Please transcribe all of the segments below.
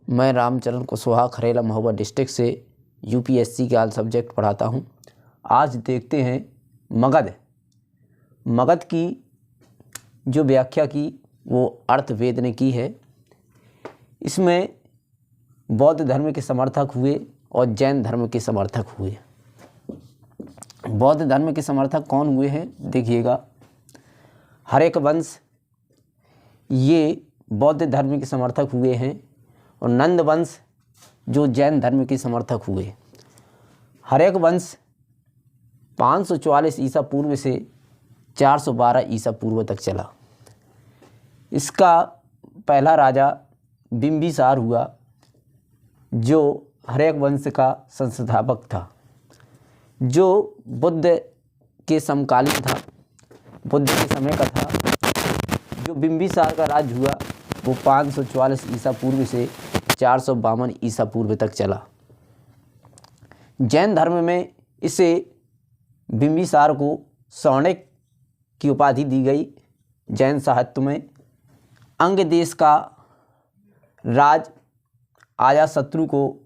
मैं रामचरण कुशवाहा खरेला महोबा डिस्ट्रिक्ट से यूपीएससी के ऑल सब्जेक्ट पढ़ाता हूँ। आज देखते हैं मगध। मगध की जो व्याख्या की वो अर्थवेद ने की है। इसमें बौद्ध धर्म के समर्थक हुए और जैन धर्म के समर्थक हुए। बौद्ध धर्म के समर्थक कौन हुए हैं देखिएगा, हर्यक वंश ये बौद्ध धर्म के समर्थक हुए हैं और नंद वंश जो जैन धर्म के समर्थक हुए। हर्यक वंश 544 ईसा पूर्व से 412 ईसा पूर्व तक चला। इसका पहला राजा बिंबिसार हुआ जो हर्यक वंश का संस्थापक था, जो बुद्ध के समकालीन था, बुद्ध के समय का था। जो बिंबिसार का राज्य हुआ वो 544 ईसा पूर्व से 452 ईसा पूर्व तक चला। जैन धर्म में इसे बिंबिसार को सौणिक की उपाधि दी गई। जैन साहित्य में अंग देश का राज अजातशत्रु को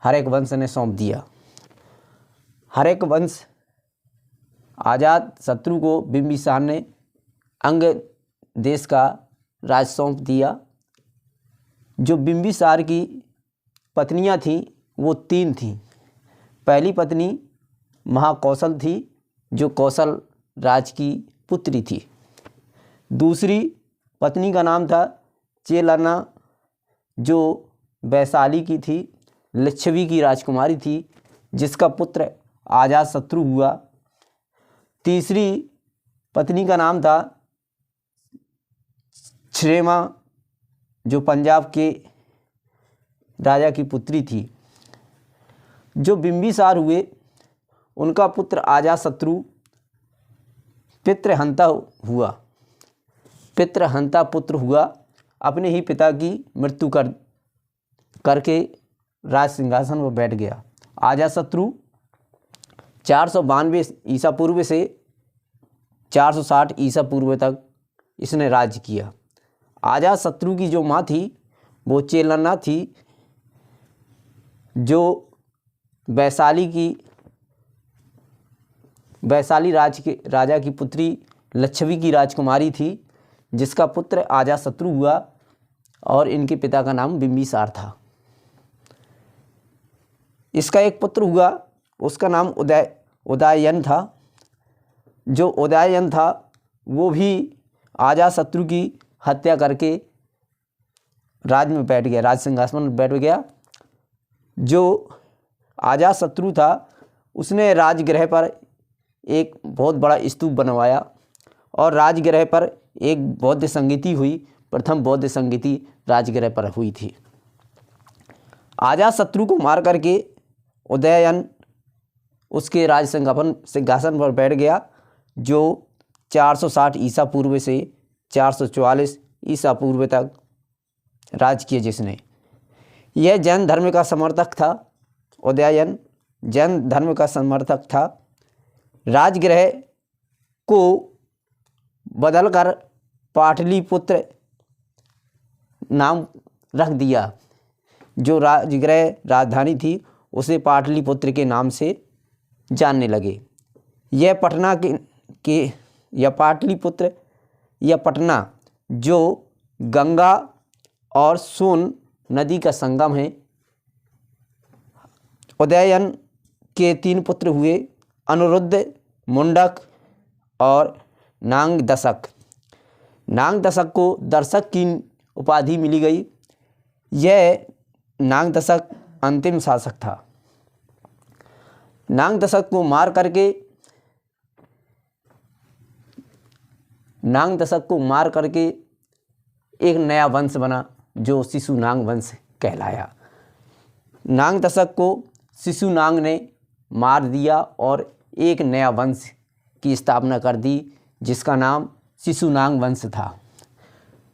हर्यक वंश ने सौंप दिया। हर्यक वंश अजातशत्रु को बिंबिसार ने अंग देश का राज सौंप दिया। जो बिंबिसार की पत्नियां थीं वो 3 थीं। पहली पत्नी महाकौशल थी जो कौशल राज की पुत्री थी। दूसरी पत्नी का नाम था चेलना जो वैशाली की थी, लिच्छवी की राजकुमारी थी जिसका पुत्र अजातशत्रु हुआ। तीसरी पत्नी का नाम था क्षमा जो पंजाब के राजा की पुत्री थी। जो बिंबिसार हुए उनका पुत्र अजातशत्रु पितृहंता हुआ। पितृहंता पुत्र हुआ, अपने ही पिता की मृत्यु करके राज सिंहासन पर बैठ गया। अजातशत्रु 492 ईसा पूर्व से 460 ईसा पूर्व तक इसने राज्य किया। अजातशत्रु की जो माँ थी वो चेलना थी जो वैशाली राजा की पुत्री लिच्छवी की राजकुमारी थी जिसका पुत्र अजातशत्रु हुआ और इनके पिता का नाम बिंबिसार था। इसका एक पुत्र हुआ, उसका नाम उदयन था। जो उदयन था वो भी अजातशत्रु की हत्या करके राज में बैठ गया, राज सिंहासन में बैठ गया। जो अजातशत्रु था उसने राजगृह पर एक बहुत बड़ा स्तूप बनवाया और राजगृह पर एक बौद्ध संगीति हुई। प्रथम बौद्ध संगीति राजगृह पर हुई थी। अजातशत्रु को मार करके उदयन उसके राज सिंहासन पर बैठ गया जो 460 ईसा पूर्व से 444 ईसा पूर्व तक राज किया जिसने। यह जैन धर्म का समर्थक था। उदयन जैन धर्म का समर्थक था। राजगृह को बदलकर पाटलिपुत्र नाम रख दिया। जो राजगृह राजधानी थी उसे पाटलिपुत्र के नाम से जानने लगे। यह पटना के या पाटलिपुत्र या पटना जो गंगा और सोन नदी का संगम है। उदयन के 3 पुत्र हुए, अनिरुद्ध, मुंडक और नागदशक। नागदशक को दर्शक की उपाधि मिली गई। यह नागदशक अंतिम शासक था। नागदशक को मार करके एक नया वंश बना जो शिशुनाग वंश कहलाया। नागदशक को शिशुनाग ने मार दिया और एक नया वंश की स्थापना कर दी जिसका नाम शिशुनाग वंश था।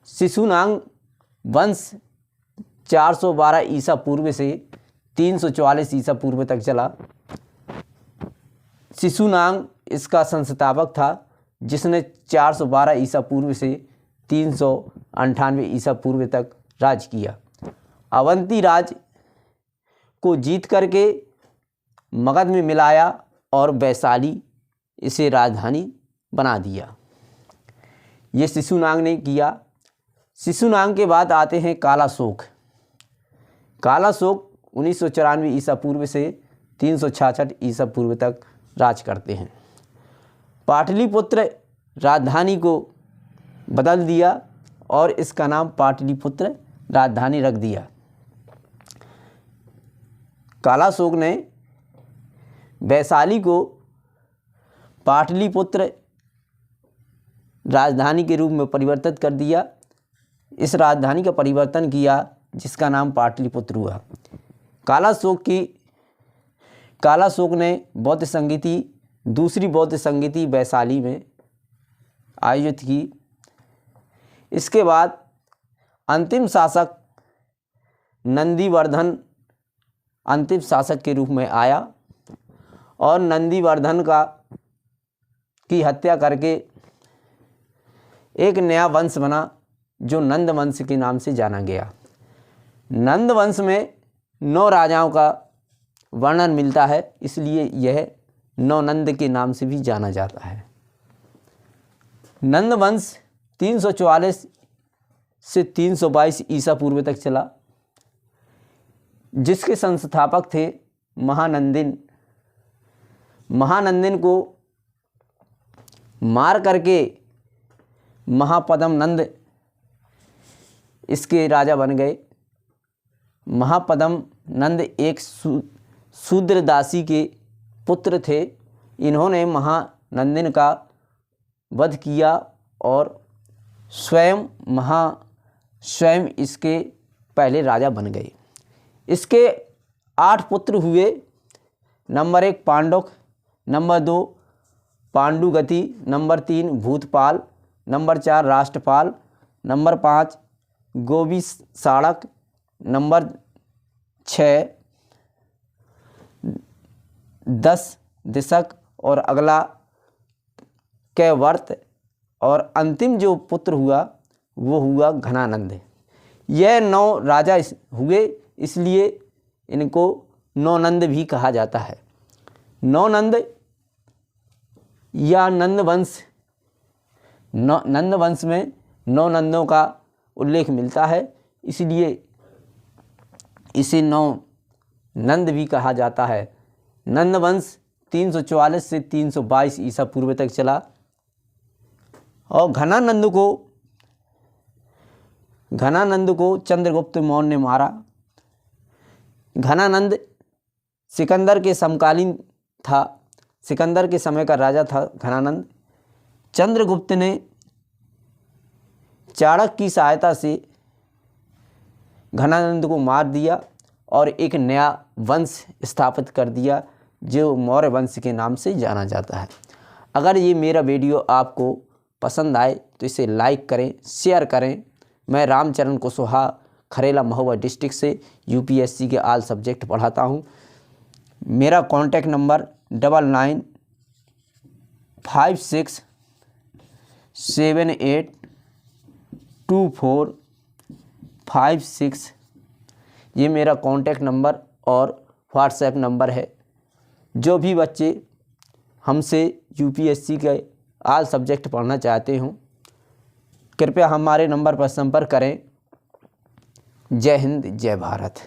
शिशुनाग वंश 412 ईसा पूर्व से 344 ईसा पूर्व तक चला। शिशुनाग इसका संस्थापक था जिसने 412 ईसा पूर्व से 398 ईसा पूर्व तक राज किया। अवंती राज को जीत करके मगध में मिलाया और वैशाली इसे राजधानी बना दिया। ये शिशुनाग ने किया। शिशुनाग के बाद आते हैं कालाशोक। कालाशोक 1994 ईसा पूर्व से 366 ईसा पूर्व तक राज करते हैं। पाटलिपुत्र राजधानी को बदल दिया और इसका नाम पाटलिपुत्र राजधानी रख दिया। कालाशोक ने वैशाली को पाटलिपुत्र राजधानी के रूप में परिवर्तित कर दिया। इस राजधानी का परिवर्तन किया जिसका नाम पाटलिपुत्र हुआ। कालाशोक ने बौद्ध संगीति, दूसरी बौद्ध संगीति वैशाली में आयोजित की। इसके बाद अंतिम शासक नंदीवर्धन अंतिम शासक के रूप में आया और नंदीवर्धन की हत्या करके एक नया वंश बना जो नंद वंश के नाम से जाना गया। नंद वंश में 9 राजाओं का वर्णन मिलता है, इसलिए यह 9 नंद के नाम से भी जाना जाता है। नंद वंश 344 से 322 ईसा पूर्व तक चला, जिसके संस्थापक थे महानंदिन। महानंदिन को मार करके महापद्म नंद इसके राजा बन गए। महापद्म नंद एक शूद्र दासी के पुत्र थे। इन्होंने महानंदिन का वध किया और स्वयं इसके पहले राजा बन गए। इसके 8 पुत्र हुए। Number 1 Panduk, number 2 Pandugati, number 3 Bhutpal, number 4 Rashtrapal, number 5 Govisadak, number 6 10 Dishak और अगला कैवर्त, और अंतिम जो पुत्र हुआ वो हुआ घनानंद। यह 9 राजा हुए, इसलिए इनको 9 नंद भी कहा जाता है। 9 नंद या नंद वंश में 9 नंदों का उल्लेख मिलता है, इसलिए इसे 9 नंद भी कहा जाता है। नंद वंश 344 से 322 ईसा पूर्व तक चला और घनानंद को चंद्रगुप्त मौर्य ने मारा। घनानंद सिकंदर के समकालीन था, सिकंदर के समय का राजा था घनानंद। चंद्रगुप्त ने चाणक्य की सहायता से घनानंद को मार दिया और एक नया वंश स्थापित कर दिया जो मौर्य वंश के नाम से जाना जाता है। अगर ये मेरा वीडियो आपको पसंद आए तो इसे लाइक करें, शेयर करें। मैं रामचरण कुशवाहा खरेला महोबा डिस्ट्रिक्ट से यूपीएससी के ऑल सब्जेक्ट पढ़ाता हूँ। मेरा कॉन्टैक्ट नंबर 9956782456, ये मेरा कॉन्टैक्ट नंबर और व्हाट्सएप नंबर है। जो भी बच्चे हमसे यूपीएससी के ऑल सब्जेक्ट पढ़ना चाहते हों, कृपया हमारे नंबर पर संपर्क करें। जय हिंद, जय भारत।